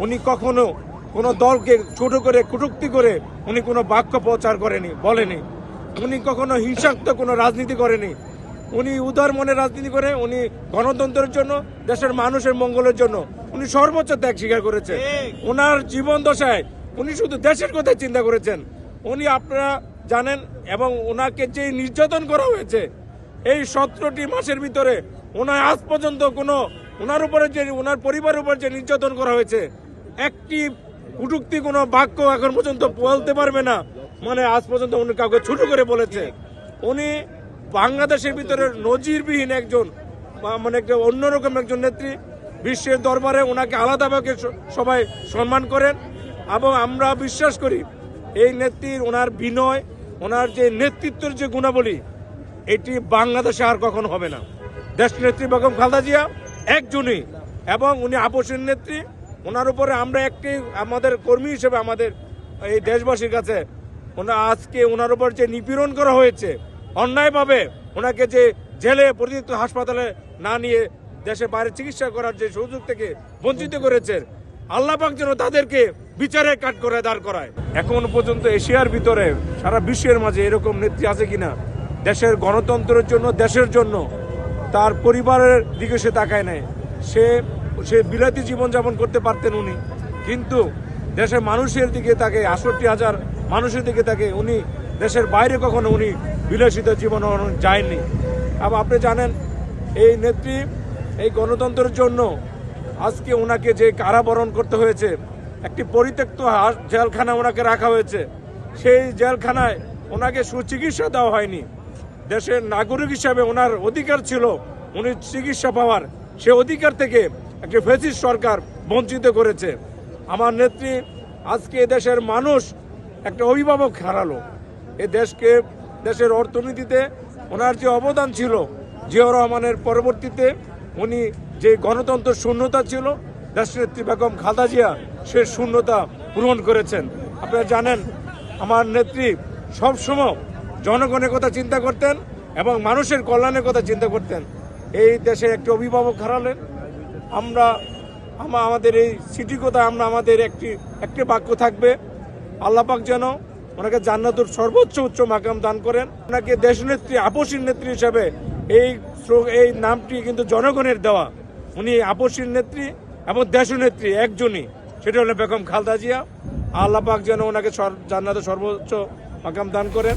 উনি কখনো কোনো দলকে ছোট করে কটূক্তি করে উনি কোনো বাক্য প্রচার করেনি, বলেনি। উনি কখনো হিংসাত্মক কোনো রাজনীতি করেনি। উনি উদার মনে রাজনীতি করে উনি গণতন্ত্রের জন্য, দেশের মানুষের মঙ্গলের জন্য উনি সর্বোচ্চ ত্যাগ স্বীকার করেছেন। ওনার জীবন দশায় উনি শুধু দেশের কথা চিন্তা করেছেন। উনি আপনারা জানেন, এবং ওনাকে যে নির্যাতন করা হয়েছে এই 17টি মাসের ভিতরে, ওনার আজ পর্যন্ত কোনো ওনার উপরে যে, ওনার পরিবারের উপর যে নির্যাতন করা হয়েছে, একটি কটূক্তি কোনো বাক্য এখন পর্যন্ত বলতে পারবে না, মানে আজ পর্যন্ত উনি কাউকে ছোট করে বলেছে। উনি বাংলাদেশের ভিতরে নজিরবিহীন একজন, মানে একটা অন্যরকম একজন নেত্রী। বিশ্বের দরবারে ওনাকে আলাদাভাবে সবাই সম্মান করেন, এবং আমরা বিশ্বাস করি এই নেত্রীর, ওনার বিনয়, ওনার যে নেতৃত্বের যে গুণাবলী, এটি বাংলাদেশে আর কখনো হবে না। দেশ নেত্রী বেগম খালেদা জিয়া একজনই, এবং উনি আপসীন নেত্রী। ওনার উপরে আমরা আমাদের কর্মী হিসেবে, আমাদের এই দেশবাসীর কাছে আজকে ওনার উপর যে নিপীড়ন করা হয়েছে অন্যায়ভাবে, ওনাকে যে জেলে পরিচিত হাসপাতালে না নিয়ে দেশে বাইরে চিকিৎসা করার যে সুযোগ থেকে বঞ্চিত করেছে, আল্লাহ পাক যেন তাদেরকে বিচারে কাঠ করে দাঁড় করায়। এখন পর্যন্ত এশিয়ার ভিতরে, সারা বিশ্বের মাঝে এরকম নেত্রী আছে কিনা, দেশের গণতন্ত্রের জন্য, দেশের জন্য তার পরিবারের দিকে সে তাকায় নাই। সে বিলাতি জীবনযাপন করতে পারতেন উনি, কিন্তু দেশের মানুষের দিকে তাকে, 68,000 মানুষের দিকে তাকে, উনি দেশের বাইরে কখনো উনি বিলাসিত জীবন যায়নি। এবং আপনি জানেন এই নেত্রী এই গণতন্ত্রের জন্য আজকে ওনাকে যে কারাবরণ করতে হয়েছে, একটি পরিত্যক্ত জেলখানা ওনাকে রাখা হয়েছে, সেই জেলখানায় ওনাকে সুচিকিৎসা দেওয়া হয়নি। দেশের নাগরিক হিসাবে ওনার অধিকার ছিল উনি চিকিৎসা পাওয়ার, সে অধিকার থেকে একটি ফ্যাসিস্ট সরকার বঞ্চিত করেছে। আমার নেত্রী আজকে দেশের মানুষ একটা অভিভাবক হারালো। এ দেশকে, দেশের অর্থনীতিতে ওনার যে অবদান ছিল, জিয়াউর রহমানের পরবর্তীতে উনি যে গণতন্ত্র শূন্যতা ছিল, দেশনেত্রী বেগম খালেদা জিয়া সে শূন্যতা পূরণ করেছেন। আপনারা জানেন আমার নেত্রী সবসময় জনগণের কথা চিন্তা করতেন এবং মানুষের কল্যাণের কথা চিন্তা করতেন। এই দেশে একটি অভিভাবক হারালেন। আমাদের এই সিটি কথা, আমাদের একটি বাক্য থাকবে, আল্লাহ পাক যেন ওনাকে জান্নাতুল সর্বোচ্চ উচ্চ মাকাম দান করেন। ওনাকে দেশনেত্রী, আপসীন নেত্রী হিসাবে এই নামটি কিন্তু জনগণের দেওয়া। উনি আপসীন নেত্রী এবং দেশনেত্রী একজনই, সেটা হলো বেগম খালেদা জিয়া। আল্লাহ পাক যেন ওনাকে জান্নাতুল সর্বোচ্চ মাকাম দান করেন।